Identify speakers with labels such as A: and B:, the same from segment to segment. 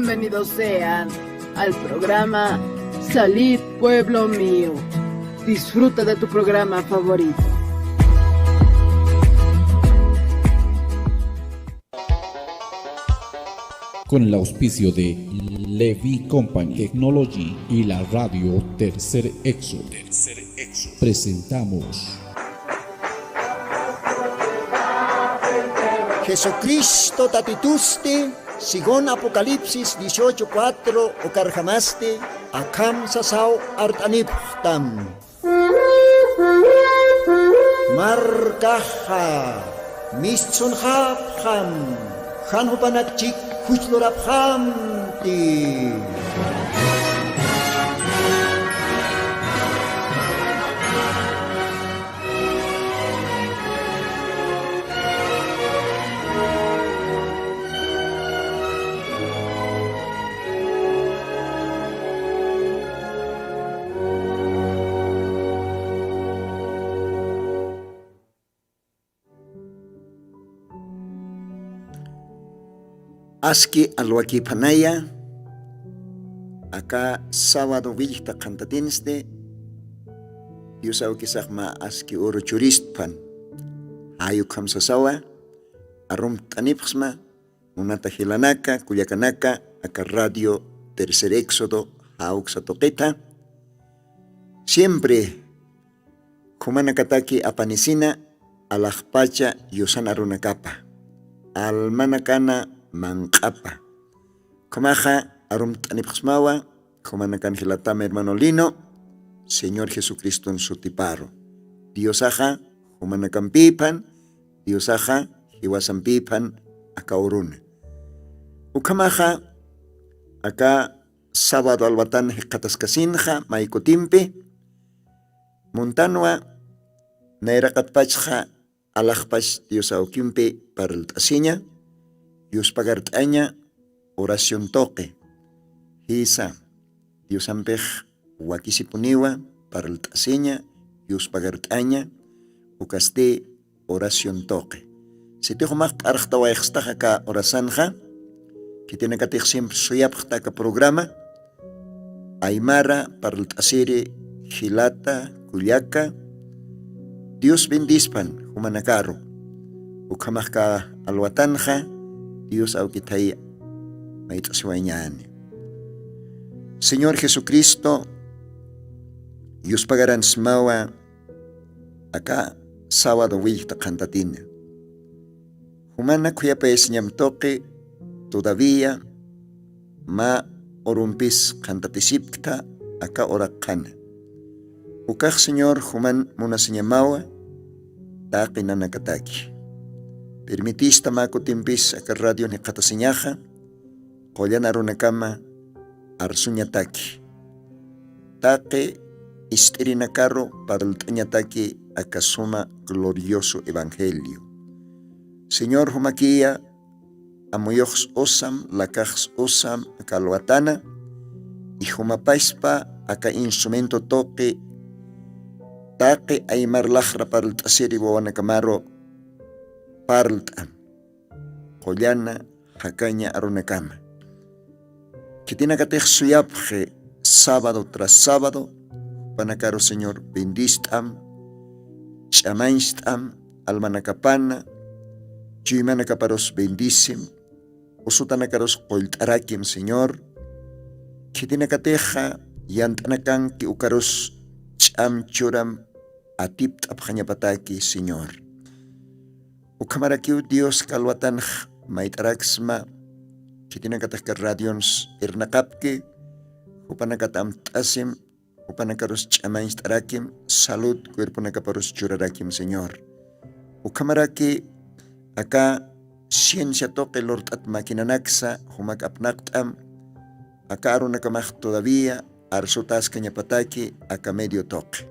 A: Bienvenidos sean al programa Salid Pueblo Mío. Disfruta de tu programa favorito.
B: Con el auspicio de Levi Company Technology y la radio Tercer Exo, presentamos
C: Jesucristo tatituste, sigon Apocalipsis 18:4 o carjamaste, akam sasao artaniptam. Markaha, mischun hapham, hanhupanakchik huchloraphamti. Aski alwaki panaya, acá sábado villita cantatinste, yusau kisahma aski oro churistpan, ayu kamsasawa, arum tanipsma, munata hilanaka, kuyakanaka, acá radio Tercer Éxodo, auxa toqueta, siempre, kumanakataki apanicina, alajpacha yusana runakapa, almanakana, Mancapa. Comaja arum tanipxmawa, comanacan hilatama hermano Lino, Señor Jesucristo en su tiparo. Diosaja, comanacan pipan, Diosaja, hiwasan pipan, acaurun. Ucamaja, acá sábado albatan hekatascasinja, maicotimpe, montanua, nairacatpachja, alajpach diosauquimpe para el tasiña, Dios pagartaña oración toque. Hisa Dios ampej wakisipuniwa para el taseña Dios pagartaña ucaste oración toque. Si te jomas archtawa extaja orasanja que tiene que tener siempre suyapta ka programa Aymara para el tasere Gilata Culiaca Dios bendispan humanacaro ukamaka alwatanja Dios aukitaya maitasiwañani. Señor Jesucristo, Dios pagaran smawa acá sábado wilta cantatina. Humana kuyapa esñam toque todavía ma orumpis cantatisipta acá oracana. Ukaj Señor human munaseñamawa taqinanakataki. Permitista mako timpis acá radio ni katasiñaja, kollana runakama arsuñataki. Take isterinakaro para el tañataki acá suma glorioso evangelio. Señor humakia, amoyox osam, lakax osam acá loatana, y humapaispa acá instrumento toque, take aymar lajra para el taseri boanakamaro, Parlta, Collana, Jacaña, Arunacama. Que tiene que tener suyapje sábado tras sábado, panacaro Señor, bendistam, chamainstam, almanacapana, chuimanacaparos bendisim, usutanacaros coltarakim Señor, que tiene que teja yantanacan que ucaros cham churam atipt abjañapataki Señor. Ukamarakiu Dios kalwatan maitaraksma kitinakatak radions irnakapke upanakatam tasim upanakaros chamains tarakim salud cuerpo nakaparos churarakim Señor. Ukamaraki acá ciencia toque lortat makinanaksa humakapnaktam acá arunakamaj todavía arsutas cañapataki acá medio toque.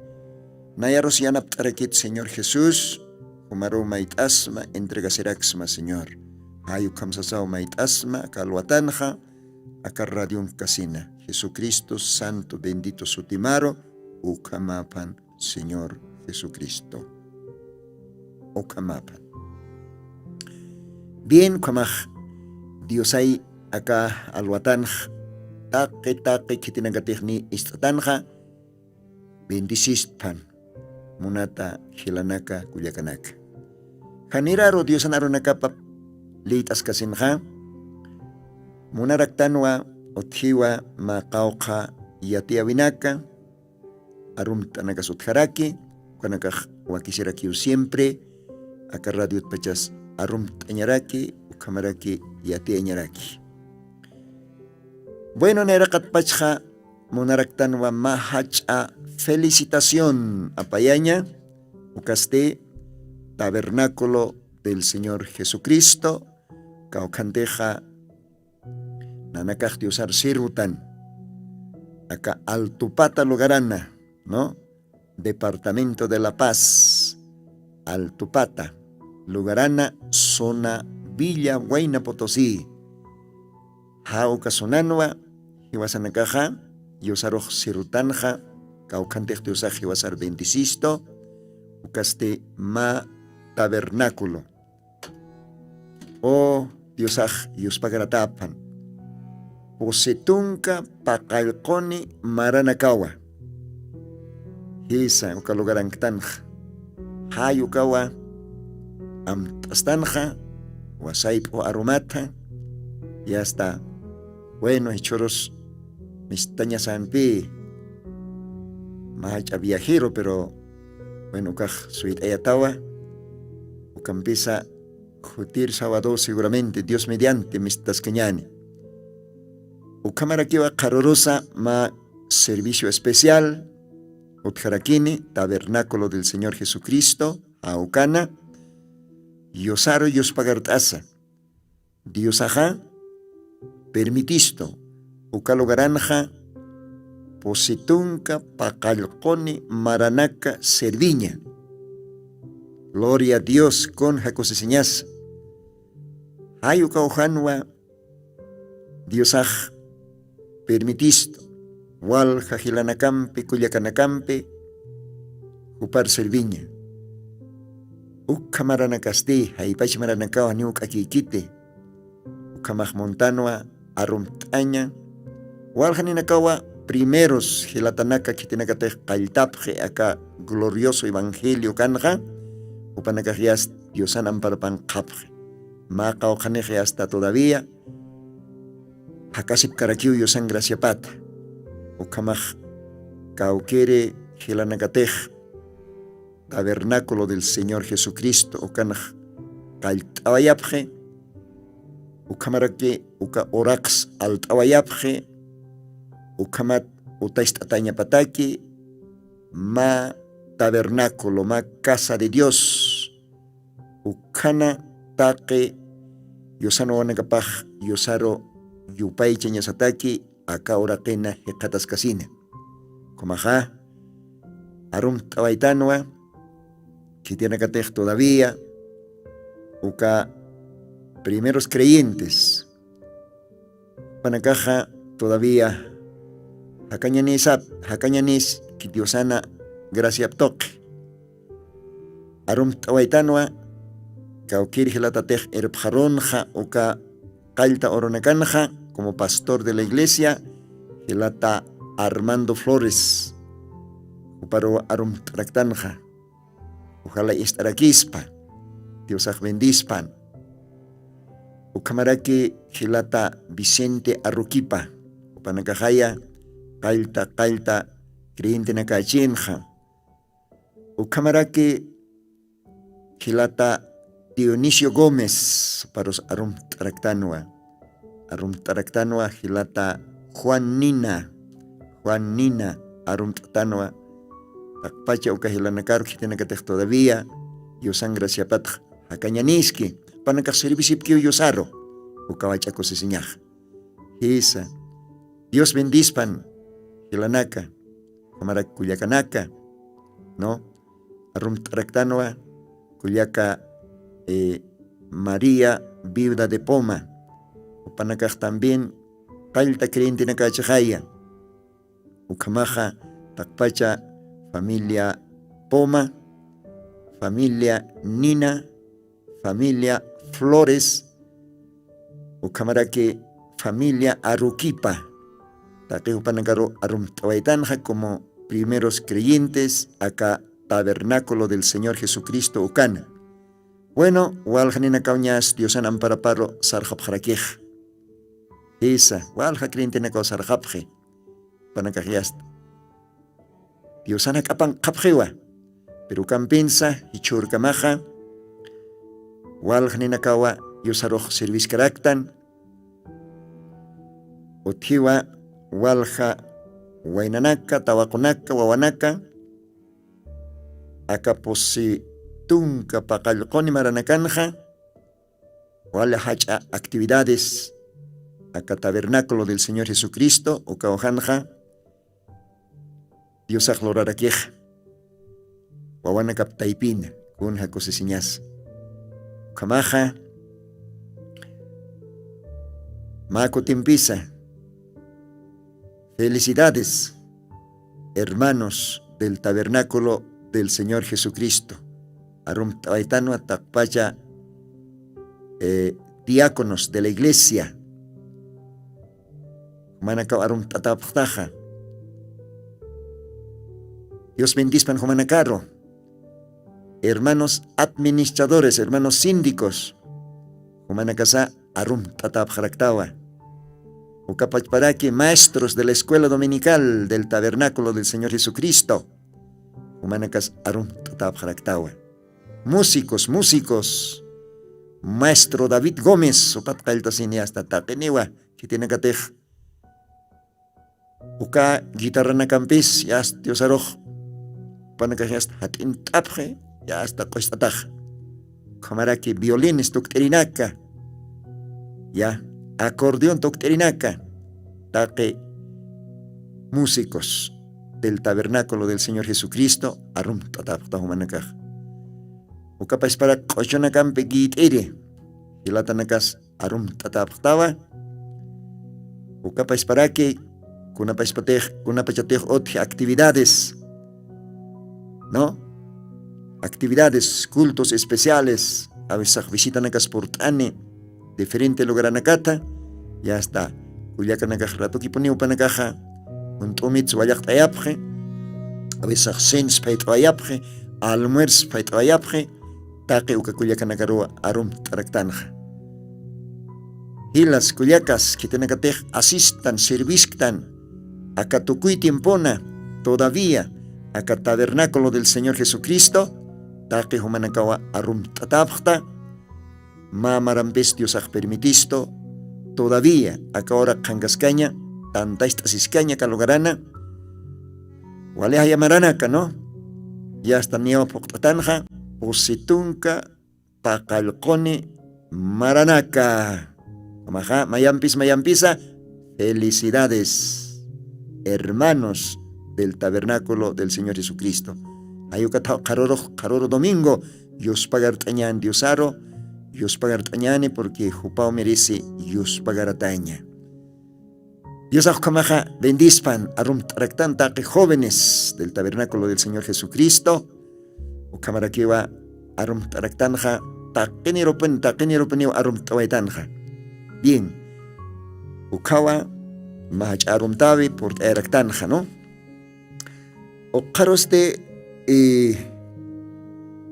C: Nayaros yanap tarakit Señor Jesús Umaro maitasma entrega seraxma Señor. Ayu kamsasao maitasma kalwatanja acá radio casina. Jesucristo santo bendito sutimaro ukamapan Señor Jesucristo. Ukamapan. Bien kamaj Dios hay acá alwatanja, taque kitinakatijni istatanja, bendisispan, munata hilanaka kuyakanaka. Haniraro Dios anaronakapa litas kasinja, munaraktanwa othiwa maqawqa yatiawinaka, arumtanaka sutjaraki, kanaka wakisiraki siempre, acá radio pachas arumtañaraki, ukamaraki yatiañaraki. Bueno, nerakat pachja, munaraktanwa mahacha felicitación apayaña, ukaste tabernáculo del Señor Jesucristo, kaukanteja nanakaj usar sirutan, acá Altupata Lugarana, ¿no? Departamento de La Paz, Altupata, Lugarana, zona Villa Huayna Potosí. Jauka sonanwa, hiwasanakaja, yosaroj sirutanja, kaukantej usar hiwasar 26, ukaste ma tabernáculo. O Diosaj yuspagatapan. Posetunka pakalkoni maranakawa. Hisa ukalugarangtanja. Hayukawa amtastanja, wasaip o aromata. Y hasta, bueno, choros mistaña sanpi. Mahacha viajero, pero bueno, ukaj suit ayatawa. Ukampisa jutir sábado seguramente, Dios mediante, mistas cañani. Ukamarakiwa carorosa ma servicio especial. Utjarakini, tabernáculo del Señor Jesucristo, Aucana, Yosaro Yospagartasa, Diosaja, permitisto, Ukalogaranja, Positunca, Pacalconi, Maranaca, Cerviña. Gloria a Dios con Jacoseseñas. Hayucaujanwa, Diosaj, permitisto. Wal Jajilanacampe, Culiacanacampe, Upar Cerviña. Ucamaranacasti, Haipachimaranacao, Niuk Akikite, Ucamajmontanua, Arumtaña, Waljaninacawa, primeros Gilatanaka, Kitinacate, Kailtapje, acá glorioso evangelio Canja, Upanacajias, Diosanam Parpan Capje, Macao Janeje hasta todavía, Hakasip Karakiu, Yosan Graciapata. Ukamaj Kaukere Gilanacatej, tabernáculo del Señor Jesucristo, Ukanaj Kaltawayapje, Ukamarake, Uka Orax Altawayapje, Ukamat Utaistataña Pataki, Ma tabernáculo, Ma casa de Dios, Ukana Take, Yosano Wanakapaj, Yosaro Yupay Cheñasataki, acá ora tena hekatas casina. Comaja, arum tawaitanwa, que tiene catej todavía, uka primeros creyentes. Panacaja todavía, hacañanis, que diosana gracia toque. Arum tawaitanwa, kaukir hilatatej erpjaronja, uka kalta oronacanja, como pastor de la iglesia, Gelata Armando Flores, Uparo Arum Tractanja, ojalá estaraquispa, Diosaj bendispan, Ucamaraki Gelata Vicente Arruquipa, Upanacajaya, Calta, creyente Nakachinja, Ucamaraki Gelata Dionisio Gómez, para Arum Tractanua. Arum Taraktanwa Hilata Juanina Arum Tatanwa Takpacha Ukahilanakar Kitinakatech todavía Yosan Graciapatj Hakañaniski Panaka Servisipkio Yosaro Ukawachaco Seseñaj Hisa Dios bendispan Hilanaka Kamarak Culiacanaka ¿no? Arum Taraktanwa Culiaca María Viuda de Poma Panacaj también, Calta creyente Nakachajaya, Ucamaja, Takpacha, familia Poma, familia Nina, familia Flores, Ucamarake, familia Aruquipa. Taqueupanacaro Arumtawaitanja como primeros creyentes acá Tabernáculo del Señor Jesucristo Ucana. Bueno, waljanina kauñas Diosan amparaparo sarjapjarakej. Esa, walja creyente nacao sarjapje. Panacajyasta. Diosana kapan kapjewa. Pero campensa y churcamaja. Waljanina kawa yosaroj servis karaktan. Othiwa walja wainanaka, tawakunaka, wawanaka. Akaposi tunka paqallqoni maranakanja. Wala hacha actividades acá Tabernáculo del Señor Jesucristo o Kaojanja. Dios agloraraqueja. Wawana kaptaipina kunja cosesiñas. Kamaja. Mako timpisa. Felicidades, hermanos del Tabernáculo del Señor Jesucristo. Arum tawaitano atapaya diáconos de la iglesia. Manaka arum tataptaja. Dios bendispan Jumanacaro. Hermanos administradores, hermanos síndicos. Jumanacasa arum tatapjaraktawa. Ucapachparaki, maestros de la escuela dominical del Tabernáculo del Señor Jesucristo. Humanacas arum tatapjaraktawa. Músicos. Maestro David Gómez, sopatkalta cineasta tapenewa, que tiene catej. Uka guitarra na campis, ya Dios aroj. Panacas ya hatin tapje, ya hasta coistataj. Camaraki violines tucterinaka. Ya. Acordeón tocterinaca, taque músicos del Tabernáculo del Señor Jesucristo, arum tataptahumanacaj. Ucapais para cochonacampe guitere, hilatanakas arum tataptawa. Ucapais para que kunapachatej otras actividades, ¿no? Actividades, cultos especiales, a veces visitanacas portane. Diferente lograranacata, ya está. Cuyacanacaj rato kiponiu panacaja, un tomitz vayak tayapje, a veces sens paitrayapje, almuerz paitrayapje, taque uka cuyacanacaro arum taraktanja. Y las cuyacas que tenacatej asistan, servistan, acá tucuy tiempona, todavía, acá Tabernáculo del Señor Jesucristo, taque humanacawa arum tatapjta. Mamarampes Dios permitisto, todavía acá ahora cangascaña, tanta iscaña calogarana, waleja llamaranaca, ¿no? Ya hasta nieva poctatanja, ositunca, tacalcone, maranaca. Maja, mayampisa, felicidades, hermanos del Tabernáculo del Señor Jesucristo. Ayucata caroro domingo, Dios pagar tañan Diosaro. Dios pagar tañane porque Jupao merece Dios pagar taña. Dios akamaja bendispan arum tractanta que jóvenes del Tabernáculo del Señor Jesucristo. O camaraquiwa arum tractanja taqueniropen arum tawaitanja. Bien. Ukawa mahach arum tavi por eractanja, ¿no? O caroste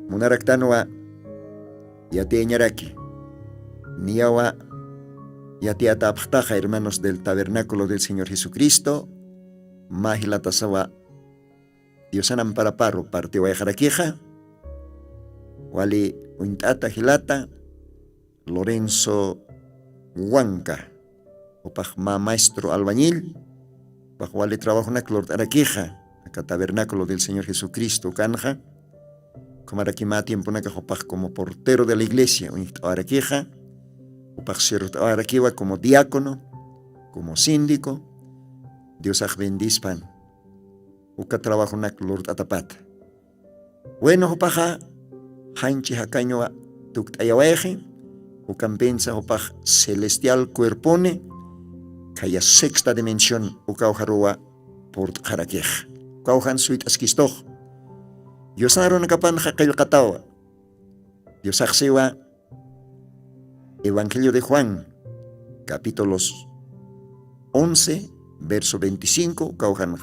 C: munaractanoa Yate ñaraki, niawa yate ataptaja, hermanos del Tabernáculo del Señor Jesucristo, mahilatasawa Diosanam para parro, parte guayjaraqueja, wali uintata hilata, Lorenzo Huanca, opaj maestro albañil, bajo wali trabajo na clort araqueja, acá Tabernáculo del Señor Jesucristo, canja. Como aquí más tiempo como portero de la iglesia, ahora queja, ahora como diácono, como síndico, Dios bendispan, uka trabajo na Lord Atapat. Bueno, opaja, hanchi hacaño tuktayaweje, ukampensa opaj celestial cuerpone, kaya sexta dimensión, ukaujarua port haraqueja. Ukaujan suit askistoj. Dios naroon kapan kayo katawa. Dios aksewa Evangelio de Juan, capítulos 11, verso 25, kauhan.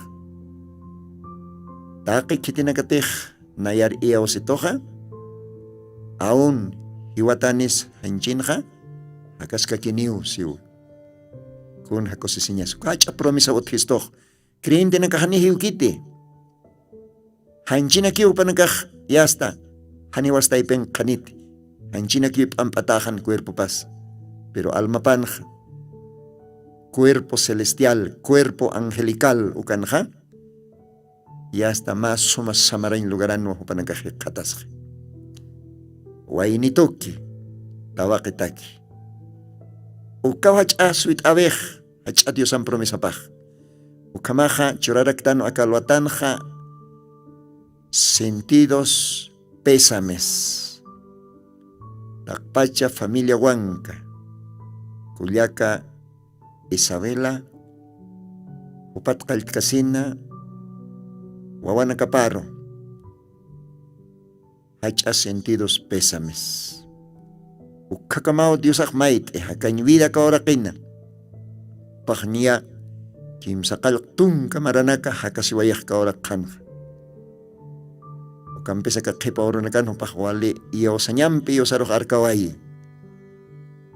C: Taki kitinakatih nayar iawsitoja, aún hiwatanis hanchinja, akaska kiniu siu. Kun hakosisiñas. Kacha promesa othistoh. Kriinte nakahanihiu kiti. Hanchina kiu panakah yasta. Haniwasta ipen kanit. Hanchina kiu pampatajan cuerpo pas. Pero alma panja. Cuerpo celestial, cuerpo angelical ukanja. Yasta más sumas samarain lugaran no panakah katas. Wainitoki. Tawakitaki. Ukaw hacha suit abej. Hacha Dios an promesa paj. Ukamaja churaraktan akalwatanja. Sentidos pésames. Takpacha familia Huanca. Culiaca Isabela. Upatkaltkasina. Wawana Caparo. Hacha sentidos pésames. Ukakamao Dios akmait hakanyvida kaorakina. Pagnia kimsakal tung kamaranaka hakasiwayah kaorakanja. Ukampesa kakipaoronakan upahwali iyo sanyampi iyo sarok arkawai.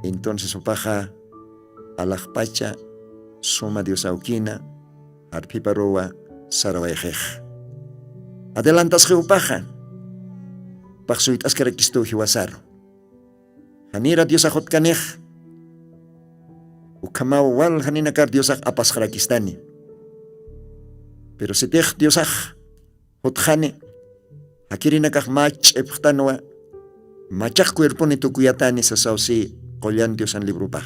C: Entonces upaja alakpacha suma Dios aukina arpiparowa sarawayhej. Adelantas upaja. Pagsuit askarakistu hiwasaro. Hanira Dios akot kaneh. Ukamaw wal haninakar Dios ak apas karakistani. Pero sitih Dios ak hothane. Hakirinakak mach ephtanwa. Machak cuerpo ni tukuyatani sa sausi kolyan Dios ang libro pah.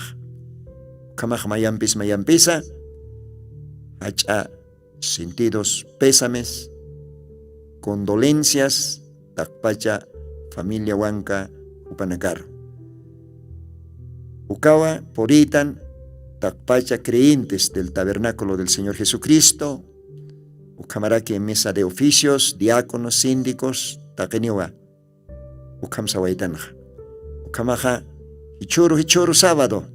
C: Ukamah mayampisa. Hacha sentidos pésames. Condolencias. Takpacha familia Huanca upanakar. Ukawa, poritan, takpacha creyentes del tabernáculo del Señor Jesucristo, ukamaraki en mesa de oficios, diáconos, síndicos, takeniwa, ukamsawaitanja, ukamaja, hichuru sábado,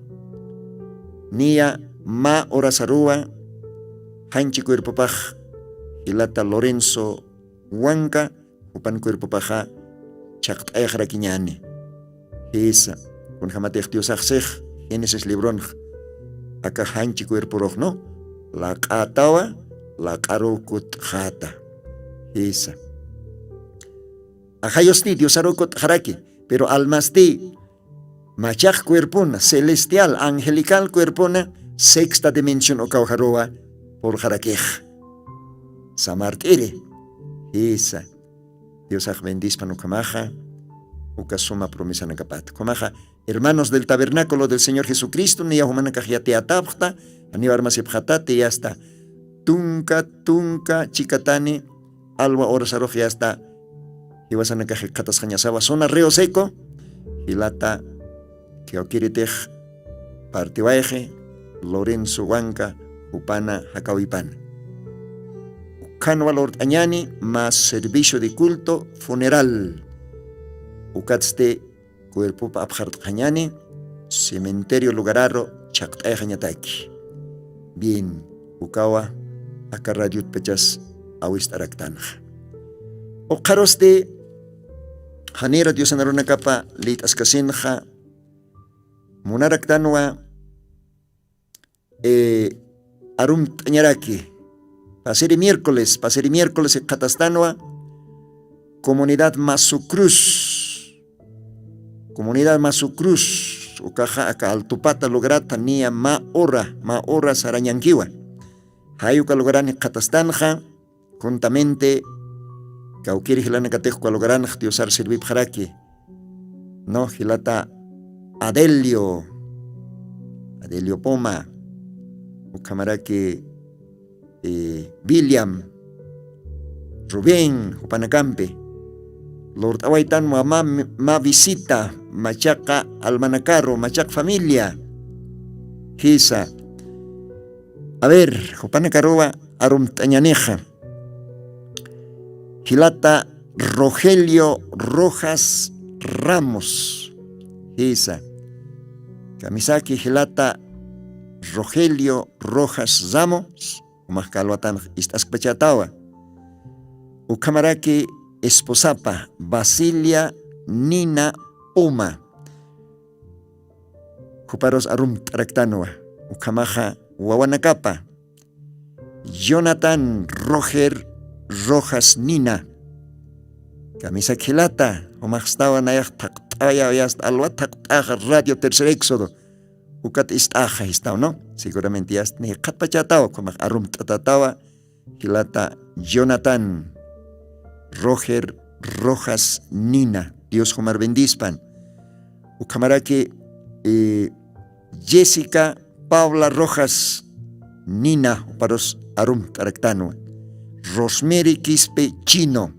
C: nia ma orasarua, hanchi cuerpopaj, hilata Lorenzo Huanca, upan cuerpopaja, chaktayajra kiñani, esa. Kun hamateh Dios akseh, Genesis libron aka hanchi cuerpo no, la katawa, la karukut jata. Esa. Ajayosti Dios arukut haraki, pero almasti machak cuerpona, celestial, angelical cuerpona, sexta dimensión o kauharoa por harakej. Samartire. Esa. Dios aj bendispan ukamaja, ukasuma promesa nakapat. Kumaja, hermanos del tabernáculo del Señor Jesucristo, ni yahumana kajiate atapta, anibar masipjatate y hasta tunka chicatani, alwa orasaro y hasta iwasana katas cañasaba zona reo seco, hilata kiaukiritej partiwaeje, Lorenzo Huanca, upana hakawipan. Kanwa Lord Añani, más servicio de culto funeral. Ukatste cuerpo pa abjart Añani, cementerio lugararo chaktay Añataki. Bien, ukawa akaradiut pechas awist araktanja. O karoste hanera Dios anaruna kapa lit askasinja munaraktanwa arum tañaraki. Paseri miércoles Catastanua, Comunidad Masucruz, ukaja aka altupata lograta nia ma ora sarañanquiwa. Hayuka lograni Catastanja, juntamente, kaukiri hilana katejua lograni diosar servip jaraki. No, hilata Adelio Poma, ukamaraki William, Rubén, Upanacampe, Lord Awaitan ma visita, machaca almanacaro, machak familia, Hisa. A ver, Upanacaroa, Arum Tañaneja, Hilata Rogelio Rojas Ramos, Hisa. Kamisaki Hilata Rogelio Rojas Ramos, Umahkalwatan Istaspachatawa. Ukamaraki esposapa Basilia Nina Uma. Kuparos arum traktanoa. Ukamaja Wawanakapa. Jonathan Roger Rojas Nina. Camisa Kilata, Omachstawa Nayak Taktaya Yast Alwa Taktaja Radio Tercer Éxodo. Ukat istaja istao, ¿no? Seguramente ya ni katpachatao, como arum tatatawa, Kilata Jonathan Roger Rojas Nina. Dios Jomar bendispan. Ukamaraki Jessica Paula Rojas Nina, paros arum taraktano. Rosemary Quispe Chino,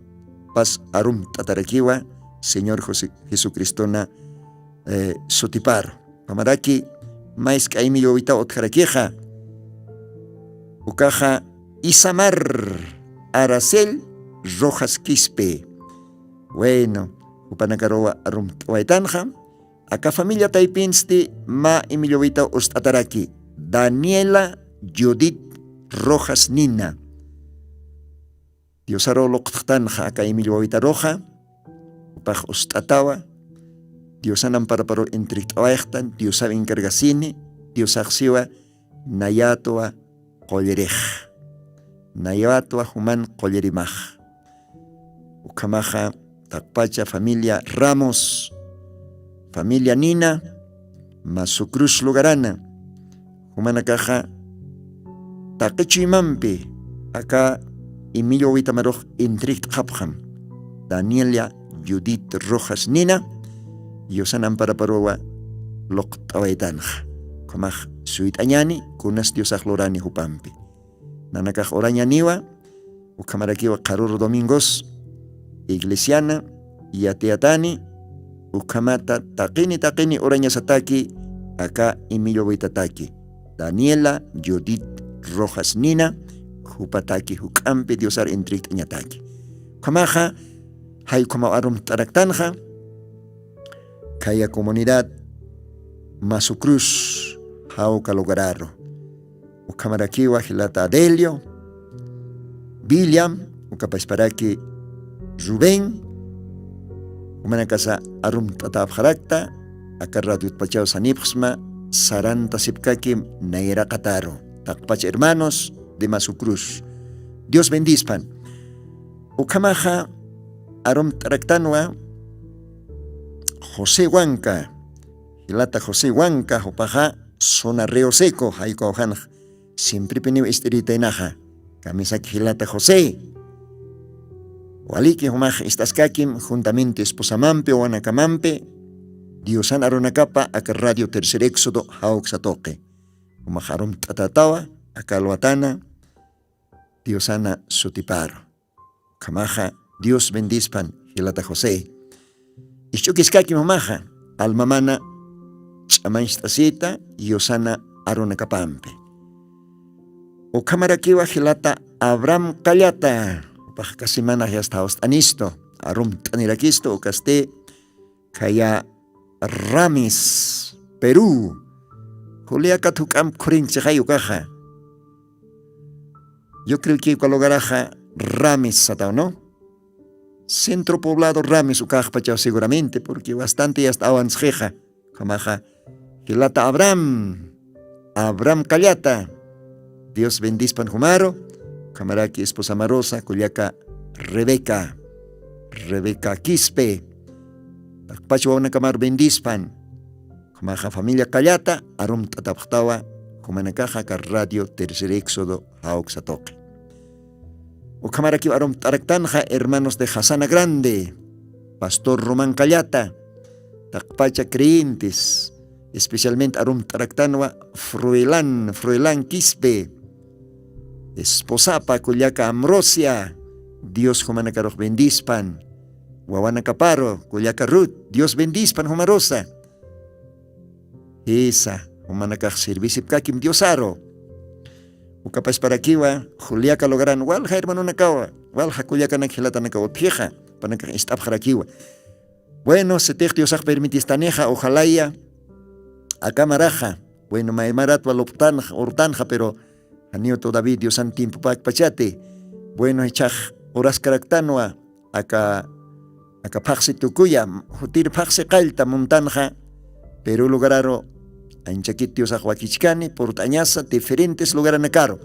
C: pas arum tatarakiwa, Señor José Jesucristona Sotipar. Pamaraki, mais kaimi yovita otkarakeja. Ukaja Isamar Aracel Rojas Quispe. Bueno, upanakarowa arum waitanja. Acá familia taipinsti ma imilovita ostataraki. Daniela Judith Rojas Nina. Diosaro loktanja acá imilovita roja. Paj ostatawa. Diosanam para entrictawaihtan. Diosa encargasini. Diosaxiwa nayatoa kollerej. Nayatoa human kollerimaj. Ukamaja takpacha familia Ramos. Familia Nina, Masucruz Lugarana, Humanakaja, Taquechimampi, acá Emilio Witamaroj Intrict Hapham, Danielia Judith Rojas Nina, Yosanan Paraparowa, Loktawaitanj, Komaj Suit Añani, Kunas Diosaj Lorani Hupampi, Nanakaj Orañaniwa, Ukamarakiwa Carur Domingos, Iglesiana, Yateatani, Ukamata Takini Oraña Sataki, acá Emilio Waitataki, Daniela Judith Rojas Nina, Hupataki Hukampe Diosar Intrict Ñataki. Kamaja, hay como arum taraktanja, Kaya Comunidad Masucruz, Jauca Logararo, Ukamarakiwa Gilata Adelio, William, Ukapasparaki Rubén, Umanakasa arum tatap harakta, akar radio pachao sanipsma, saranta sipkakim naira kataro, takpach hermanos de Masucruz. Dios bendispan. Ukamaja arum taraktanwa, José Huanca, Hilata José Huanca, Hopaja, zona Río Seco, Haiko Hanj, siempre peniu esterita enaja, camisa Hilata José. Waliki humaj istaskakim juntamente esposamampe o anacamampe, Diosan aronacapa acá radio Tercer Éxodo hauxatoque. Humajarum tatatawa, acá loatana, Diosana sutiparo. Kamaja, Dios bendispan, Hilata José. Ichukiskakim humaja, almamana, chamaistasita, Diosana aronacapampe. O kamarakiwa Hilata Abraham Callata. Kasimana ya está anisto, arum tanirakisto o caste, kaya Ramis, Perú, Julia Katukam Kurinchahayu Kaja. Yo creo que cuando garaja Ramis Satao, ¿no? Centro poblado Ramis Ukajpachao seguramente, porque bastante ya está avanzjeja, Kamaja, Gilata Abraham Callata, Dios bendispan Jumaro. Camaraki esposa Marosa, Culiaca Rebeca Quispe, Pacho una camar bendispan, Comaja familia Callata, Arum Tataptawa, Comanakaja Radio Tercer Éxodo, Hauxatoque. O Camaraki Arum Taraktanja, hermanos de Hasana Grande, Pastor Román Callata, Takpacha creyentes, especialmente Arum Taraktanwa, Fruelán Quispe, Esposapa Culiaca Amrosia, Dios Jomanacaro bendispan, Guawanacaparo, Culiaca Ruth, Dios bendispan Jomarosa. Esa, Jomanacaj Servisipkakim Diosaro. Ucapas para kiwa, Juliaca logran, Walja hermano Nakawa, Walja Culiaca Nakilata Nakawa Pieja, Panaka Istapjarakiwa. Bueno, se te Diosaj permitistaneja, ojalá ya, acá Maraja, Bueno, maimarat waloptanja, ortanja, pero anio todavía Dios san tiempo pachate. Bueno, echaj horas caractanua, acá paxi tukuya, hutir paxi kalta montanja, pero lugararo, anchaquitios ahuaquichcani, por tañaza, diferentes lugares caro.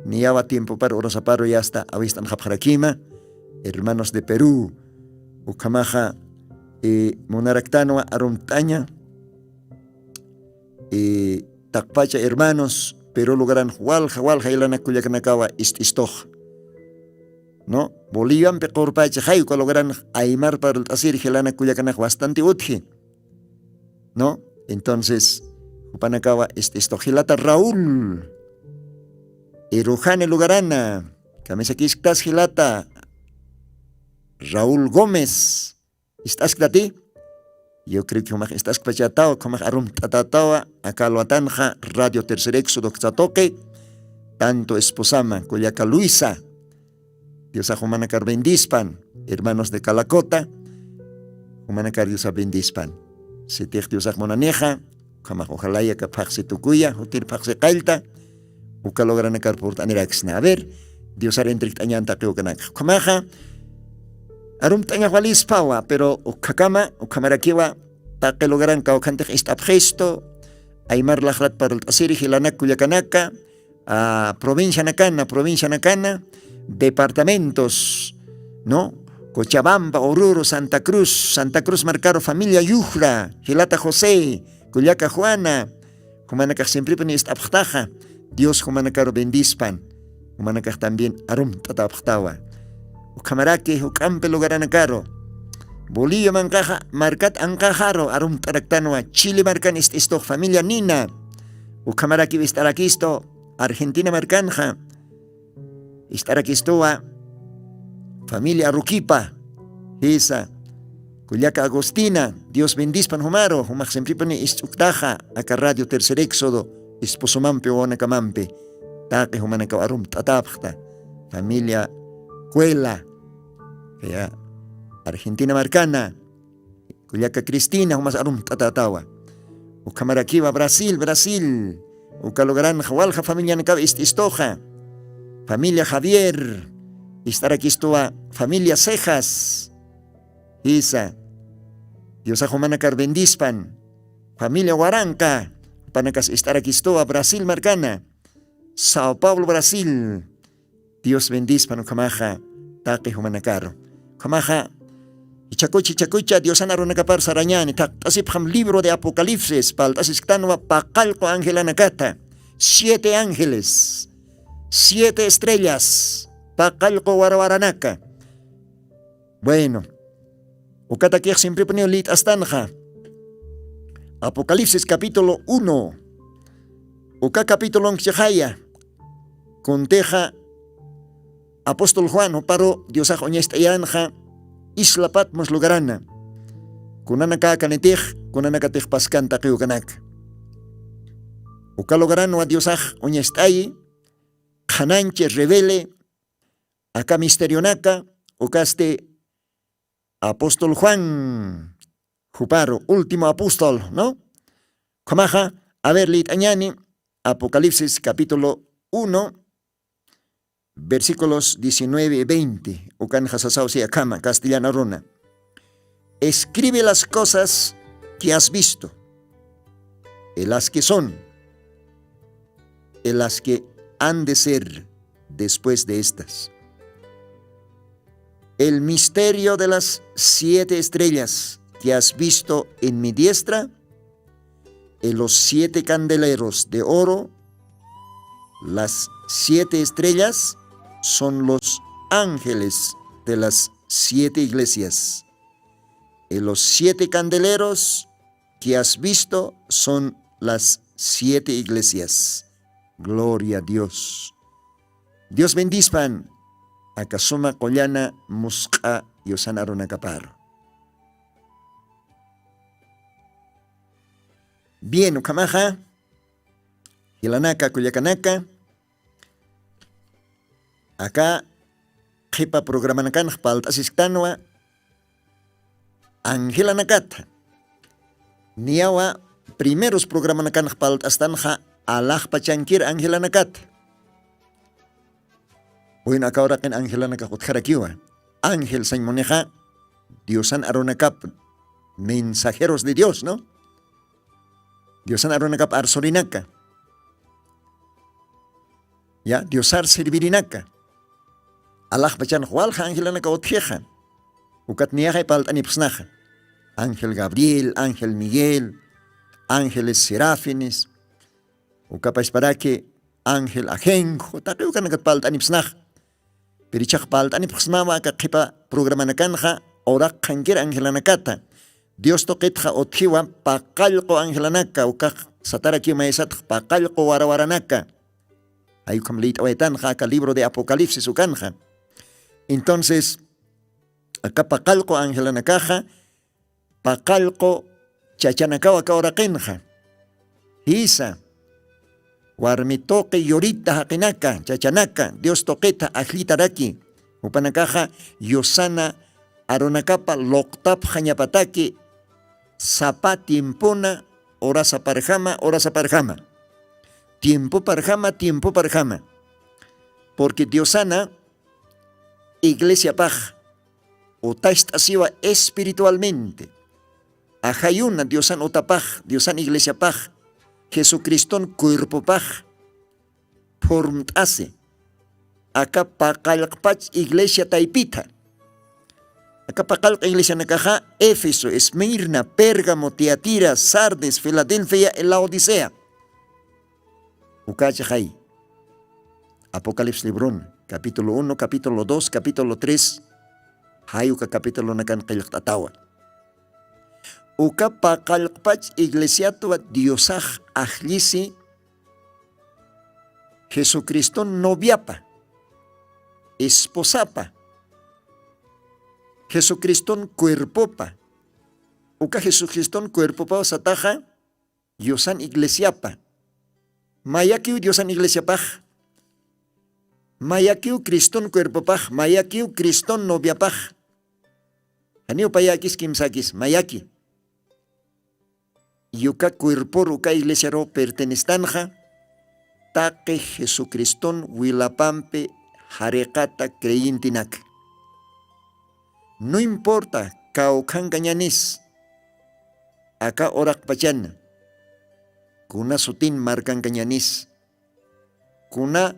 C: Ni haba tiempo para horas aparo y hasta avistan japjarakima, hermanos de Perú, Ucamaja, monaractanua, aromtaña, takpacha hermanos, pero lugaran walja ilana kuyakanakawa istoj. ¿No? Bolivia pe corpacha jayuka logran aymar para el asir gelana kuyakanak bastante útil. ¿No? Entonces, Upanakawa istojilata Raúl. Irujane lugarana. Kamisakistas gilata. Raúl Gómez. ¿Estás grati? Yo creo que estás pachatao, como arum tatatawa, acá lo atanja, Radio Tercer Éxodo Xatoque, tanto esposama, Cuyaca Luisa. Dios a Humanacar bendispan, hermanos de Calacota, Humanacar Dios a bendispan. Si te Dios a monaneja, como ojalá ya que paxe tucuya, utir paxe cailta, uka logran a carport aniraxna. A ver, Dios a rentrict añanta que ukanak. Comaja, arum tanga valis pawa, pero ukakama, ukamarakiwa, ta que logran caocante estap gesto, aymar lajrat para el asiri hilanak kuyakanaka, a provincia nakana, departamentos, ¿no? Cochabamba, Oruro, Santa Cruz Marcaro, familia Yujra, Gilata José, Cuyaca Juana, Humanacaj siempre pone esta abjtaja, Dios Humanacaro bendispan, Humanacaj también arum tatapjtawa, Ucamarake, Ucampe lugaranacaro, Bolivia mancaja, Marcat ancajaro, arum taractanua, Chile marcan esto, familia Nina, Ucamaraki vistaraquisto, Argentina marcanja, estar aquí estuvo familia Ruquipa, esa, Cuyaca Agostina, Dios bendispan Humaro, Humaj siempre pone istuktaja, acá Radio Tercer Éxodo, esposomampe o anacamampe, taque Humanaca arum tatapta, familia Cuela, Argentina Marcana, Cuyaca Cristina, Humas arum tatatawa, Ucamaraquiva, Brasil, Ucalogran, Hualja, familia Nacabe, istoja. Familia Javier, estar aquí estuvo familia Cejas, Isa, Dios a Humanacar bendispan, familia Huaranca, Panacas estar aquí estuvo Brasil Marcana, Sao Paulo Brasil, Dios bendispan Camaja, Taque Humanacar, Camaja, Chacucha, Dios anarunacapar Sarañani, Tasipjam libro de Apocalipsis, Paltasictanua, Pacalco Ángela Nakata, 7 ángeles. 7 estrellas, Pacalco Guaraguaranaca. Bueno, Ucataquiaj siempre pone lit astanja. Apocalipsis capítulo 1. Uca capítulo Onxajaya. Conteja Apóstol Juan, paro Dios ajoñestayanja, Isla Patmos lugarana. Kunanaka canetij, kunanakatij pascanta kiukanak. Uca lugarano a Dios ajoñestayi. Hananche revele, acá misterionaca, ocaste apóstol Juan, Juparo, último apóstol, ¿no? Comaja, a ver, litañani, Apocalipsis capítulo 1, versículos 19 y 20, Ucan Hasasao Siakama, castellana runa. Escribe las cosas que has visto, y las que son, y las que han de ser después de estas. El misterio de las 7 estrellas que has visto en mi diestra, y los 7 candeleros de oro, las 7 estrellas son los ángeles de las 7 iglesias, y los 7 candeleros que has visto son las 7 iglesias. Gloria a Dios. Dios bendispan. Akasoma collana musqa yosanaruna caparo. Bien, ukamaja. Ilanaka kuyakanaka. Acá jepa programanakan paltasiskanwa. Angela nakata. Niawa primeros programa nakan palt astanja alah pachankir angelanakat. Bueno, acá ahora que angelanakat utjarakiwa. Ángel San Moneja, Diosan Aronacap, mensajeros de Dios, ¿no? Diosan Aronacap Arsorinaka. Ya, Diosar Servirinaka. Allah Bachan Jualja Angelanaka Otjeja. Ukat Niaja y Palt Anipsnaja. Ángel Gabriel, Ángel Miguel, Ángeles Serafines. Ukapais para que Ángel Ajenjo, Takukanaka Palt Anipsnaja. Perichak palt ani pxmama ka qipa programa nakanja orak khankir angelanakata. Dios toqitja otjiwa paqalqo angelanaka ukaq sataraki maisat paqalqo warawaranaka. Hay como leído awetanja ka libro de Apocalipsis ukanja. Entonces acá paqalqo angelanakaja paqalqo chachanakawa ka oraqinja. Hisa warmi toque yorita hakinaka, chachanaka, Dios toqueta ajlitaraki, upanakaja yosana aronakapa loktap hanyapataki, sapa tiempona, ora saparjama. Tiempo parjama. Porque Diosana, iglesia paj, otastasiwa espiritualmente. Ajayuna Diosan otapaj, Diosan iglesia paj. Jesucristón cuerpo paj formtase acá paqalqpach iglesia taipita acá paqalq iglesia nakaja Éfeso, Esmirna, Pérgamo, Tiatira, Sardes, Filadelfia y Laodicea. Ukachajay Apocalipsis Librón capítulo 1, capítulo 2, capítulo 3 hayuka capítulo nakan qilqtatawa. Uka paqalqpach iglesiatua Diosaj ajlisi Jesucristo noviapa, esposapa, Jesucristo cuerpopa. Uka Jesucristo cuerpopa sataja Diosan iglesiapa. Mayakiu Diosan iglesiapaj. Mayakiu Kriston cuerpopaj, mayakiu Kriston noviapaj. Aniu payakis kimsakis, mayaki. Yuka cuerpo ruka iglesia ro pertenestanja taque Jesucristón wilapampe jarekata creyintinak. No importa kaukan cañanis acá orak pachan kuna sutin markan cañanis kuna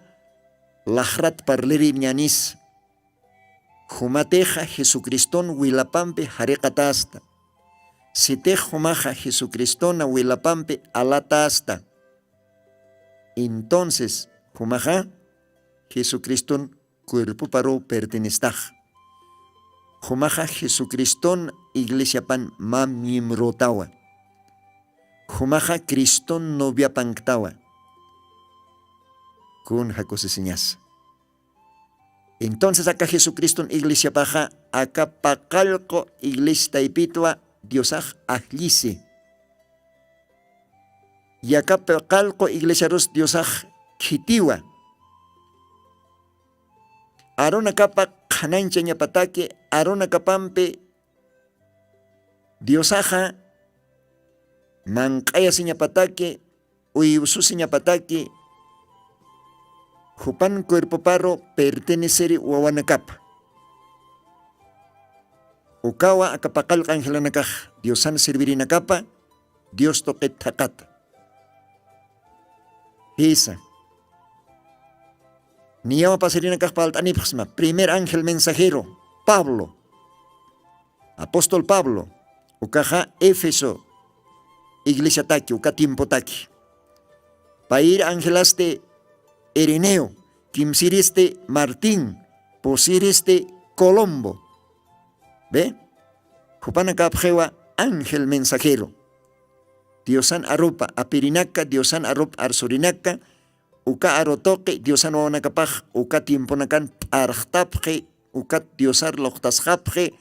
C: lahrat parleri ñanis jumateja Jesucristón wilapampe jarekata hasta. Si te jomaja Jesucristo na wilapampe alata hasta. Entonces, jomaja Jesucristo cuerpo paro pertenestaj. Jomaja Jesucristo iglesia pan ma miembrotawa. Jomaja Cristo novia panktawa. Kun jacoseseñas. Entonces acá Jesucristo iglesia paja, acá paqalco iglesia taipitua Diosaj ajlisi. Y acá paqalco iglesia ros Diosaj kitiwa. Arona capa kanancha ñapatake, arona kapampe Diosaja mankaya ñapatake, uyususi ñapatake, jupan cuerpo parro pertenecer wawanakapa. Ukawa akapakal angelanakaj, Diosan servirinakapa, Dios toquet takata. Esa. Niyawa pasarinakaj palt anipxma, primer ángel mensajero, Pablo, apóstol Pablo, ukaja Éfeso, iglesia taki, uka tiempo taki. Pair angelaste Ireneo, kimsiriste Martín, posiriste Colombo. ¿Ve? Jupanaka pjewa ángel mensajero. Diosan arupa apirinaka, Diosan arup arsurinaka, uka arotoque, Diosan wawanakapaj, uka tiemponakan archtapje, uka diosar lochtasjapje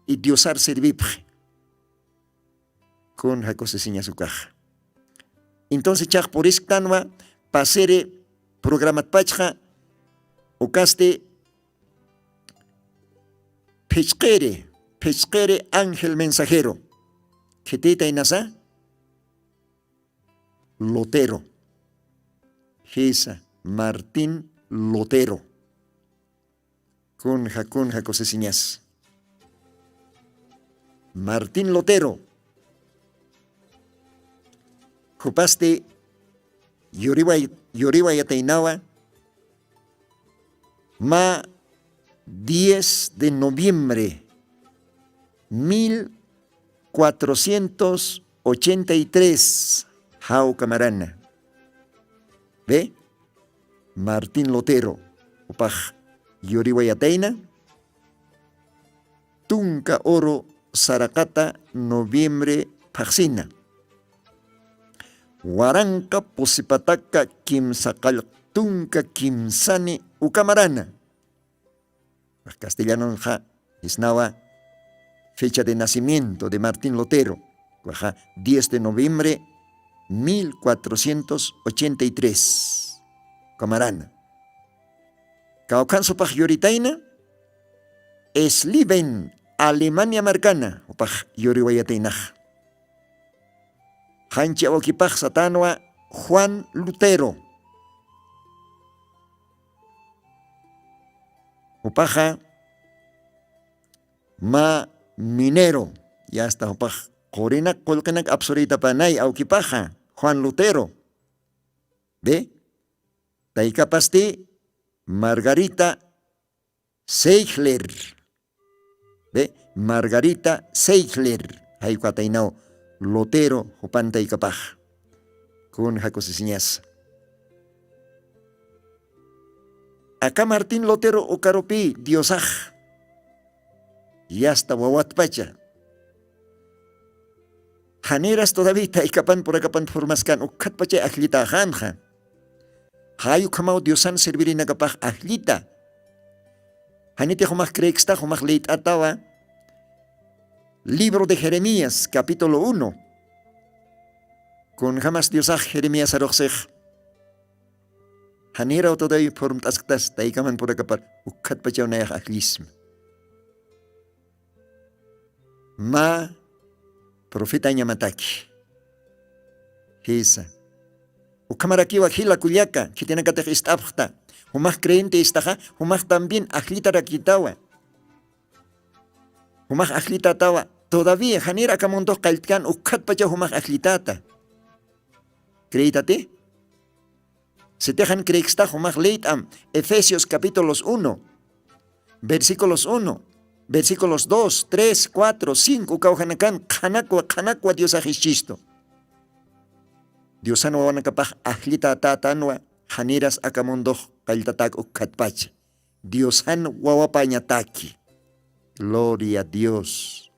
C: y diosar servipje. Con jacoseseñas ukaj. Entonces chaj por iskanwa, pasere programat pachja, ukaste Pechquere ángel mensajero. Ketita inasa. Lotero. Hesa Martín Lotero. Kunja cosesiñas. Martín Lotero. Jupaste Yoriwa Yatainawa. Ma 10 de noviembre 1483. Jau Camarana. ¿Ve? Martín Lotero. Upaj Yoriwa Yataina. Tunca Oro Saracata noviembre Paxina. Waranka Posipataka Kimsakal Tunca Kimsani Ucamarana. Castellano isnawa fecha de nacimiento de Martín Lotero. 10 de noviembre 1483. Camarana. Caucanso Paj Yoritaina. Esliben Alemania Marcana. Opaj Yoriwayatainaj. Hancha Okipaj Satanwa Juan Lutero. Upaja ma minero. Ya está upaj. Corina colcanak absurita panay aukipaja. Juan Lutero. ¿Ve? Taikapasti Margarita Seichler. ¿Ve? Margarita Seichler. Haikuatainao Lutero Jupan Taikapaj. Con jacosisiñas. Acá Martín Lotero Ocaropi, Diosaj. Y hasta Wawatpacha. Janeras todavía Taikapan por acapan formascan Ukatpacha Ajlita Janja. Hayu Kamau Diosan servirina capaz Ajlita. Janite Jomaj Crexta, Jomaj Leit Atawa. Libro de Jeremías, capítulo 1. Con jamás Diosaj Jeremías Aroxej. Hanira todavía por tastas taikaman por acapar ukat pachaw na aklism. Ma profeta nyamataki. Hisa. Ukamaraki wa hila kulyaka kitina katak istapta. Humah creyente istaja, humah también aklita rakitawa. Humah aklita tawa. Todavía hanira kamonto kaltkan ukat pachaw humah aklitata. Creítate. Se dejan creexta jomaj leitam, Efesios capítulos 1, versículos 1, versículos 2, 3, 4, 5, kauhanakan, kanakwa Dios ajichisto. Dios anwa wanakapaj ahlita tatanwa, haniras akamondoh kaltatak ukatpache. Dios an wawapañataki. Gloria a Dios.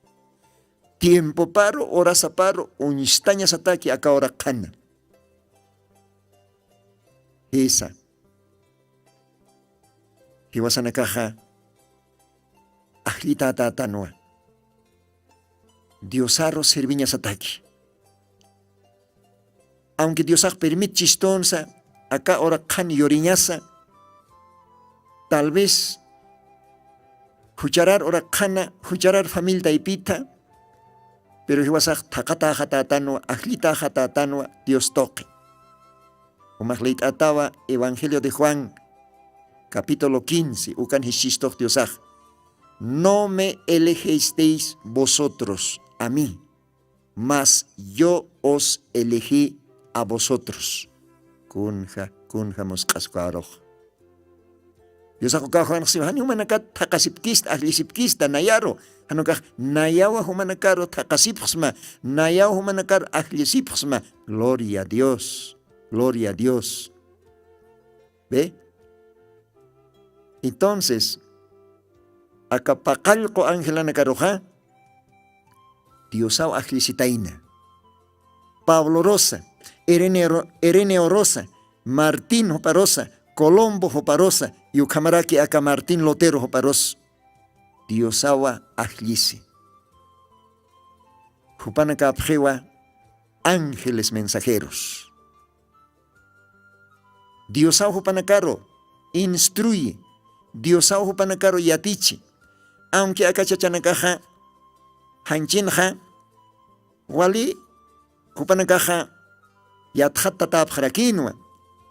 C: Tiempo paro, horas paro, unistañas ataki acá hora kana. Esa. Hiwasana caja. Ajlita tatanua. Diosarro serviñas ataki. Aunque Diosar permite chistonza, acá ora can yoriñasa. Tal vez hucharar ora cana, hucharar familia taipita. Pero hiwasar takata tatanua, ajlita tatanua, Dios toque. Umahleit atawa Evangelio de Juan, capítulo 15, ukan hishistok Diosaj. No me elegisteis vosotros a mí, mas yo os elegí a vosotros. Kunja moscascuaroj. Diosaj ukajuan xibhani humanakat takasipkista, ahlisipkista, nayaro. Hanukaj nayawa humanakaro takasipxma, nayawa humanakar ahlisipxma. Gloria a Dios. Gloria a Dios. ¿Ve? Entonces, acapacalco ángela nakaroja, Diosao ajlisitaina. Pablo Rosa, Ereneo Rosa, Martín Hoparosa, Colombo Hoparosa, y Ucamaraki acá Martín Lotero Hoparos. Diosawa ajlisi. Jupanaka abjewa, ángeles mensajeros. Diosau panacaro instruye, Diosau panacaro yatichi, aunque acá chachanakaja, hanchinja, wali, hupanakaja, yatjata tapjarakinwa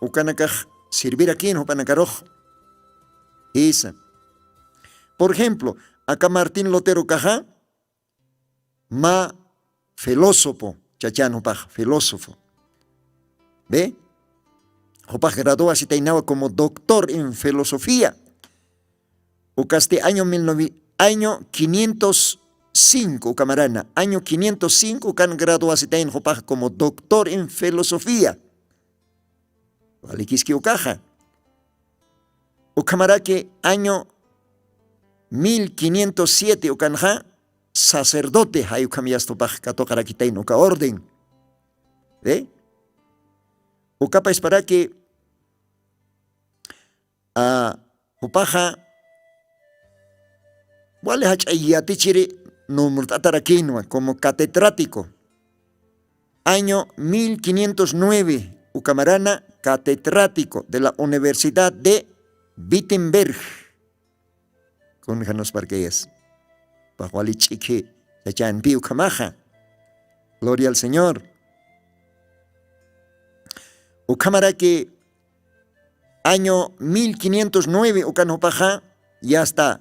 C: ukanakaj servirakin hupanakarojo. Esa. Por ejemplo, acá Martín Lutero Caja, ma filósofo, chachán hupaj, filósofo. ¿Ve? Hupaj graduó si teinaba como doctor en filosofía. Ucaste año 505, camarana, año 505, can graduó si tein hupaj como doctor en filosofía. Valikiski ucaja. Ucamarake año 1507 ukanja sacerdote hay ukamiastopaj katokarakitayn uka orden. ¿Ve? Ukapa es para que upaja wale hachayatichiri numurtatarakinwa como catedrático. Año 1509 ukamarana catedrático de la Universidad de Wittenberg. Con Janos Parqueyas. Pajuali chique, yachan piu kamaja. Gloria al Señor. Ukamara que año 1509 ukanopaja ya está.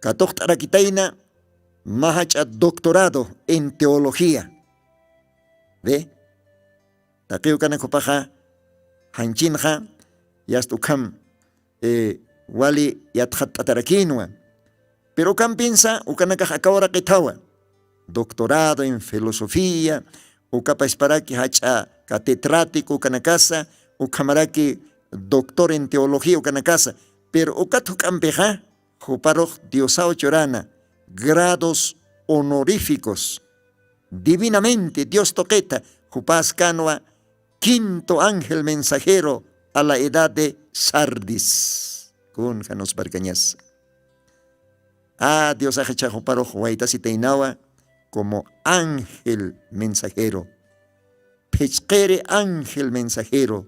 C: Katok tarakitaina mahacha doctorado en teología. ¿Ve? Taqueo kanakopaja hanchinja ya está ukam wali yatjatarakinwa. Pero ukam piensa ukanaka akawara kitawa. Doctorado en filosofía, ukapa esparaki hacha catedrático ukanakasa, ukamaraki doctor en teología ukanakasa. Pero ukatu kampeja, juparoj diosao chorana, grados honoríficos. Divinamente Dios toqueta, jupas canua, quinto ángel mensajero a la edad de Sardis. Con Janos Barcañas. Dios ha hecho para Juaita si teinawa como ángel mensajero. Pechquere ángel mensajero.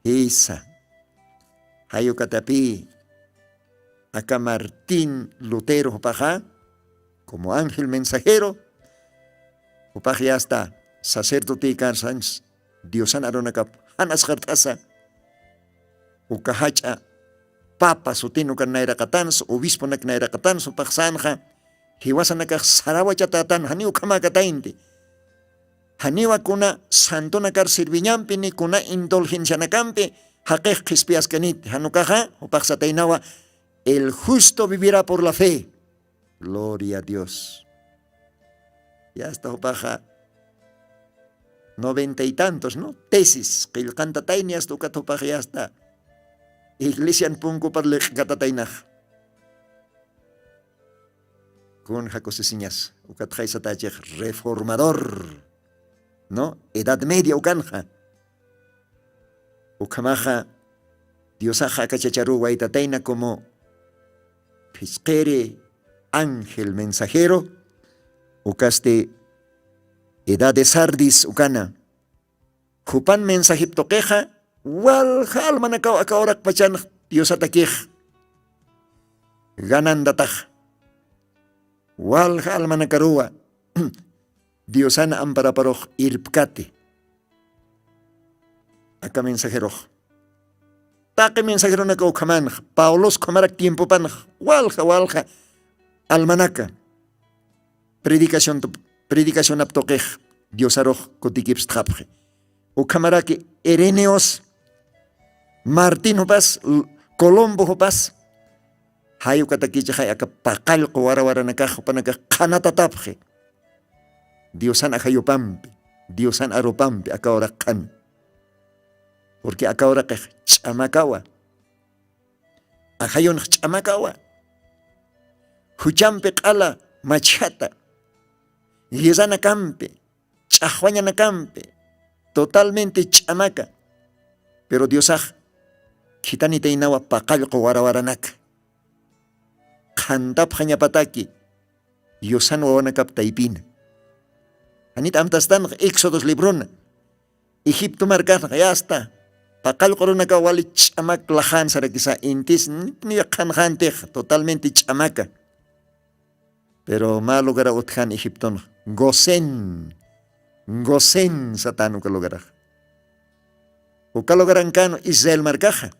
C: Esa. Hayo Catapi. Acá Martín Lutero Paja como ángel mensajero. Upaja ya está. Sacerdote y Carsans. Diosan Aronacap. Hanas Hartasa. Ukahacha papa sutino kan naira katans, obispo nak naira katans, paksanja, hiwasa nakak sarawa chatatan, hani ukama katainte. Haniwa kuna santo nakar sirviñampi ni kuna indulgencia nakampi, hakek kispias kanit, hanukaja, upaksatainawa, el justo vivirá por la fe. Gloria a Dios. Ya está upaja 90 y tantos, ¿no? Tesis, que el cantataini hasta ukatupaja ya está. Iglesia en punko para gatatainaj. Con Jacose Siñas, ukatjai satachej reformador, ¿no? Edad media ukanja. Ukamaja, diosaja kachacharu waitataina como pisquere, ángel mensajero, ukaste edad de Sardis ukana. Jupan mensajip toqueja, wal hal manakaw akaorak pachan Dios atakih ganan datah wal hal manakarua Diosan ampara paroh irpkate aka mensajero take mensajero nakaw kaman Paulos kamarak tiempo pan walja almanaka predicación aptokeh Diosaroj kotikips trapje o kamarake Ereneos Martín Hopas, Colombo Hopas, hayo katakicha hay aka pakal ko wara nakajo panaka kanatatapje. Diosan akayopampe, Diosan aropampe aka ora kan. Porque aka ora que chamakawa. Akayon chamakawa. Huchampe kala machata. Yezana campe, chahwaña na campe, totalmente chamaca. Pero Diosaj kitani teinawa pakal ko warawaranak. Kantap hanya pataki. Diosan wawanakap taipin. Anit amtastan Éxodos libron. Egipto markas ya está. Pakal ko ronaka wali chamak lahan sa kisa intis ni kanhante totalmente chamaka. Pero malo gara uthan Egipton. Gosen Gosen satano ka lugar. Uka lugaran kano Israel marcaja.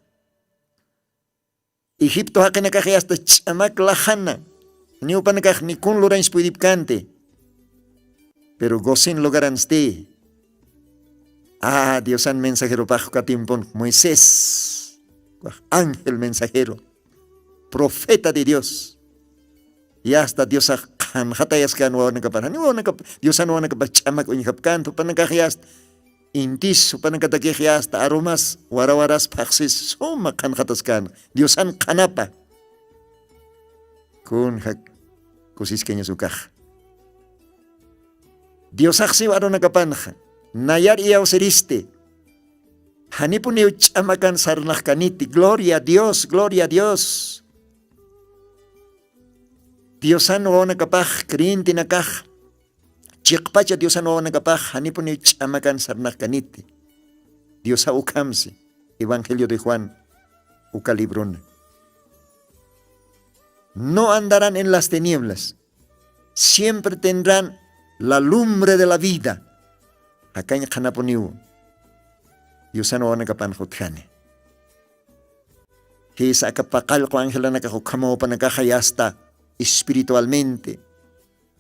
C: Egipto hakin nakaki hasta chamak lahana. Ni upa nakak ni kun lurans puidip kante. Pero gosen lugaran ste. Diosan mensajero bajo katimpon Moisés. Ángel mensajero. Profeta de Dios. Y hasta Dios kan hatayas kan wa nakapan. Ni wa nakap Diosan wa nakapachamak unyap kanto panakakiyas. Intis panakatakiyas ta aromas warawaras paksis suma kan hatas kan. Diosan kanapa. Kun hak kusis kanya sukah. Dios aksi waro nakapanja. Nayar iyaw seriste. Hanipun niyo chamakan sarnak kaniti. Gloria a Dios, gloria a Dios. Diosan o nakapaj, kriinti nakaj. Chikpacha Diosan o nakapaj, hanipun niyo chamakan sarnak kaniti. Diosa ukamsi. Evangelio de Juan, ucalibrona. No andarán en las tinieblas. Siempre tendrán la lumbre de la vida. Acá en Hanaponiu, Diosan o nakapan hotkane. Hisa akapakal ko angela nakakukamo pa nakakayasta espiritualmente.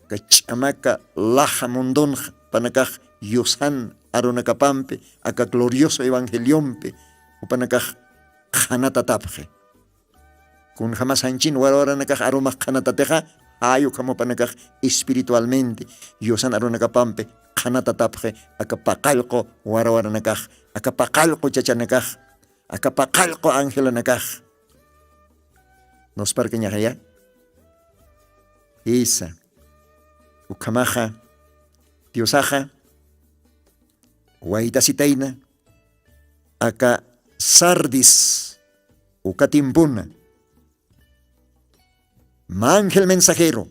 C: Kachamaka laja mundon pa nakak Diosan aro nakapampe, aka glorioso evangeliompe, o pa nakak hanatatapje. Kung jamás hanchin warora nakak aromak hanatateja, ayo kamo pa nakak espiritualmente. Diosan aro nakapampe, hanatatapje, akapakalko warawara nakak, akapakalko chacha nakak, akapakalko angela nakak. Nos parque niya kaya? Isa, ukamaja, Diosaja, waita sitayna, aka Sardis, ukatimpuna, Mangel mensajero,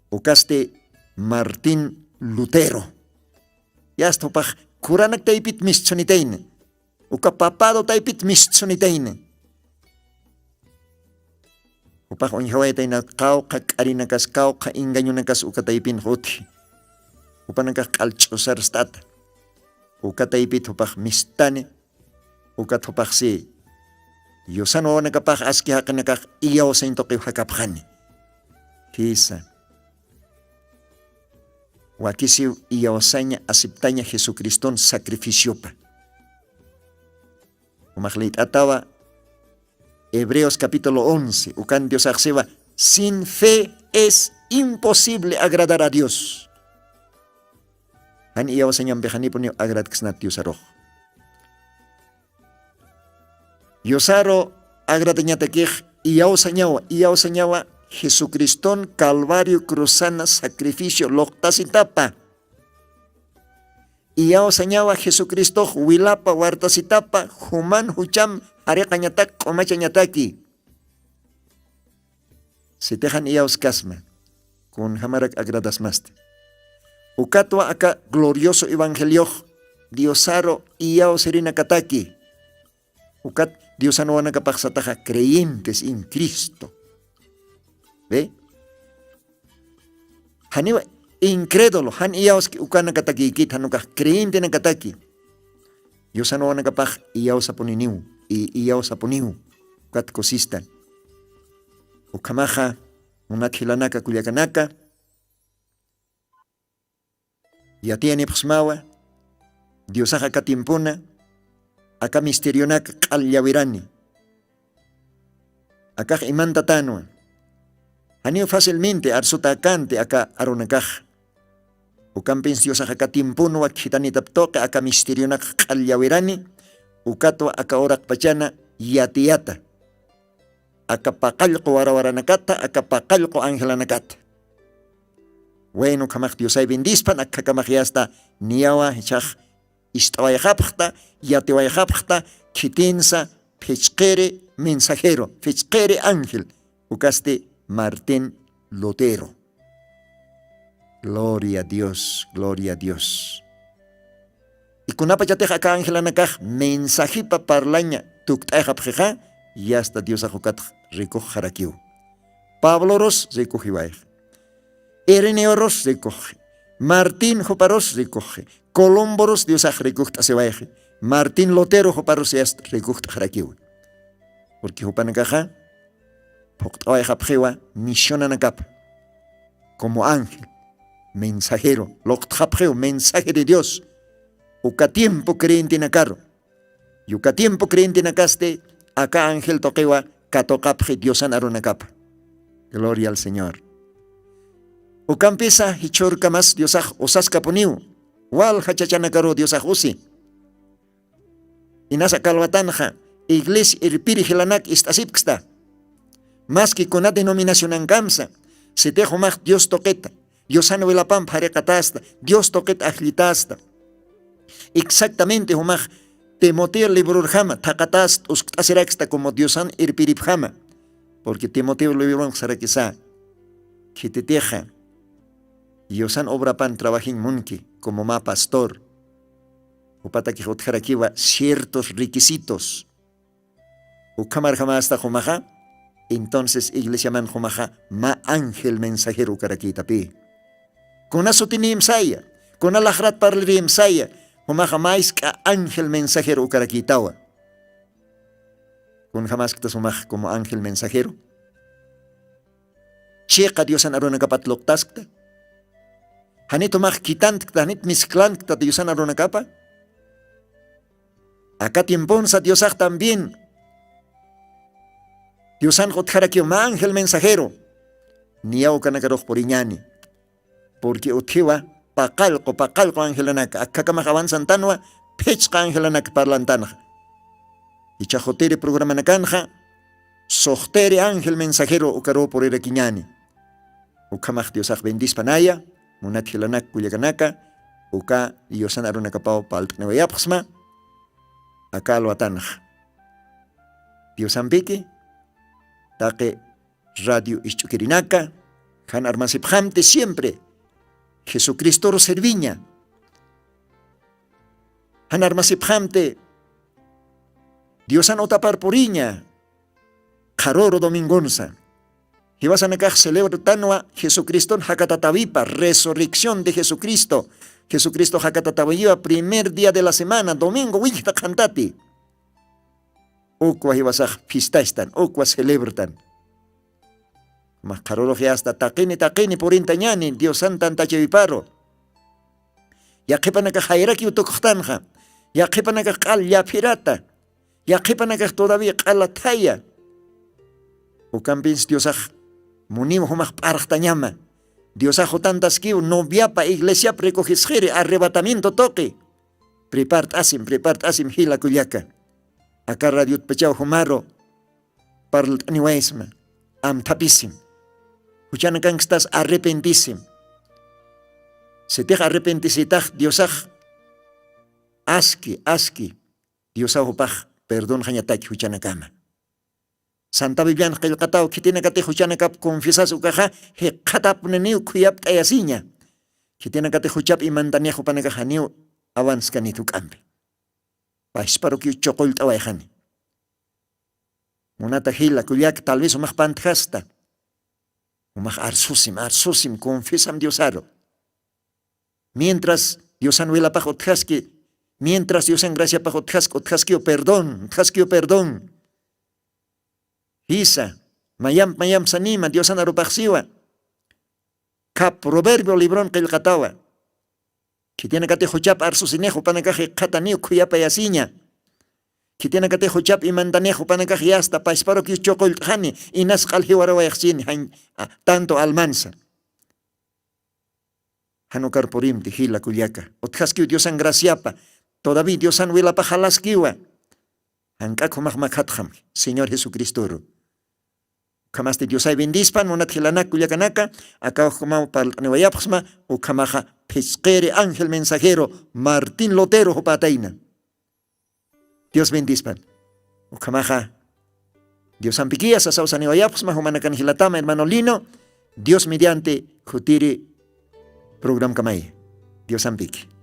C: ukaste Martín Lutero. Yasto paj kuranak taipit mischoniteine. Ukapapado taipit mischoniteine. Upaj onjawaytaina kauqa k'arinakas kauqa ingañunakas ukataipin huti. Upanakas kalchosar stata. Ukataipit upaj mistane. Ukat upaj si. Yosano nakapaj aski hakanakak iyaw sa intoki hakapjani. Kisa. Wakisi iyawasaña aceptaña Jesucristón sacrificio pa. Umahlit atawa Hebreos capítulo 11. Ukan Dios akseba. Sin fe es imposible agradar a Dios. Han iyawasaña ambejani ponyo agrad ksnat Dios aroj. Diosaro agradanya tekih iyawasañawa Jesucristón Calvario cruzana sacrificio loktasitapa. Iyao sañawa Jesucristo wilapa wartasitapa human hucham arekanyatak komachanyataki. Sitehan iyaos kasma kun hamarak agradas maste. Ukatwa aka glorioso evangelio Diosaro iyao serina kataki. Ukat Diosano nakapaksataja creyentes en Cristo. ¿Ve? Haniwa incrédulo, han iyaos ukana kataki kit hanuka creyente na kataki. Diosano nakapaj iyaos aponiniu iyaos aponiu kat kosistan. Ukamaja unathilanaka kulyakanaka. Yatiani psmawa Diosaja katimpuna aka misterionak kalyawirani. Akaj imanta tanwa. Hanio fácilmente arsutakante aka aronakaj. Ukampins Dios aka timpuno wak hitani taptoka aka misterionak kalyawirani. Ukato aka orak pachana yatiyata. Aka pakalko warawaranakata, aka pakalko angelanakata. Bueno kamak Dios ay bendispan aka kamakiasta niyawa hechaj istawayajapjta, yatiwayajapjta, kitinsa, fechkere mensajero, fechkere ángel. Ukaste Martín Lutero. Gloria a Dios, gloria a Dios. Y kunapa chateja ka ángel anakaj mensajipa parlaña tuktayjapjeja y hasta Dios ajokat rico jarakiu. Pablo Ros rico jibaej. Ireneo Ros rico. Martín Joparos recoge, Colomboros Dios recoge se vaya, Martín Lotero Joparos es recoge jarakiwa. Porque Jopanakaja, Poctawai Japjewa, misión anacapa, como ángel, mensajero, Loktjapjeo, mensaje de Dios, uka tiempo creyente nakaro, y uka tiempo creyente nakaste, acá ángel toquewa, katokapje Diosan aronacapa. Gloria al Señor. Ukampisa hichorka más Diosaj osaska poniu. Wal hachachanakaro Diosaj usi. Inasa kalwatanja. Iglesia irpiri hilanak istasipksta. Más que con la denominación angamsa. Se te más Dios toqueta. Diosano velapam parecatasta. Dios toqueta aglitasta. Exactamente humaj. Timoteo librurjama. Takatast usktasiraxta como Diosan irpiripjama. Porque Timoteo librurjama sarakisa. Que te teja. Diosan obra pan trabajín munki. Como ma pastor. Upata que jotjarakiwa ciertos requisitos. Ukamar jamás hasta Jomaja. Entonces iglesia man Jomaja ma ángel mensajero karakita pi. Con eso tiene saya. Con alajrat parli saya. Jomaja mais ka ángel mensajero karakitawa. Con jamás que Jomaja como ángel mensajero. Checa Diosan arona kapat loktaskta. Hanito maj kitant kta hanit misklant kta Diosan arona kapa. Acá tiemponsa Diosaj también. Diosan jotjarakio ma ángel mensajero. Niao kanakaroj por iñani. Porque utjiwa paqalqo angelanaka. Acá kamajaban santanwa pechqa angelanaka parlantanja. Y chajotere programa nakanja. Sohtere ángel mensajero ukaro por iraquiñani. Ukamaj Diosaj bendispanaya. Munatjilanak kuyakanaka. Uka Diosan arunakapao paltnewayapxma. Acá lo atanj. Diosan piki. Taque radio Ichuquirinaka, Han Armasipjamte siempre, Jesucristo Serviña, Han Armasipjamte, Dios anotapar poriña, Jaroro Domingonza, y vas a necar celebrar tanua Jesucristo Hakatatavipa, resurrección de Jesucristo, Jesucristo Hakatatavipa, primer día de la semana, domingo, Wikta Cantati. Ukwa hibasaj fiestan, ukwa celebran. Mas karologia hasta taquini por intañani, Dios santan tacheviparo. Ya kepanaka jairaki utokhtanja, ya kepanaka kal ya pirata, ya kepanaka todavía kalataya. Ukampins Diosaj, munim humaj parachtañama. Diosaj tantas kiu noviapa iglesia precogisjere, arrebatamiento toque. Prepart asim hila kuyaka. Acá radio pechao humaro parl aniwaisma am tapisim huchana kangstas arrepentisim se te arrepentisitach Diosaj aski Diosaj upaj perdón hañataki huchana kama Santa Biblian qilqataw kitina kate huchana kap confiesas ukaja he qatapneniu kuyap tayasiña kitina kate huchap imantanejo panakajaniu avans kanitu kambe Pasparo que chocolta vayjani. Monata hila kuyak tal vez umaj pantjasta. Umaj arsusim, confiesam Diosaro. Mientras Diosan vela pajotjaski, mientras Diosan gracia pajotjaskio perdón. Isa, mayam sanima, Diosan arupaxiwa. Cap proverbio librón qilqatawa. Que tiene que te hochap arsusinejo panakaje kataniu kuyapa yasiña. Que tiene que te hochap y mandanejo panakaje hasta paisparo que chocol hani y nas kalhiwara wayxin tanto almanza. Hanukar porim tijila kuyaka. Otjaskiu Diosan graciapa. Todavía Diosan wila pajalaskiwa. Hankako mahmakhatham, Señor Jesucristo. Kamaste Diosay bendispan, unatjilanak kuyakanaka, acá como para nevayapxma, o kamaja pesquere ángel mensajero, Martín Lotero Jopataina. Dios bendispan. O kamaja, Dios ampiquías, asausa nevayapxma, humanacanjilatama, hermano Lino, Dios mediante jutiri program kamay. Dios ampique.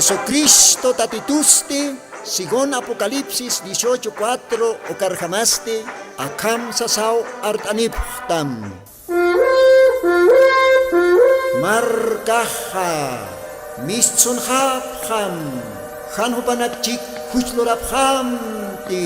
C: Jesucristo tatitusti, según Apocalipsis 18:4 o carjamaste, akam sasau artaniptam. Markaha, mischunhapham, hanhupanakchik huchloraphamti.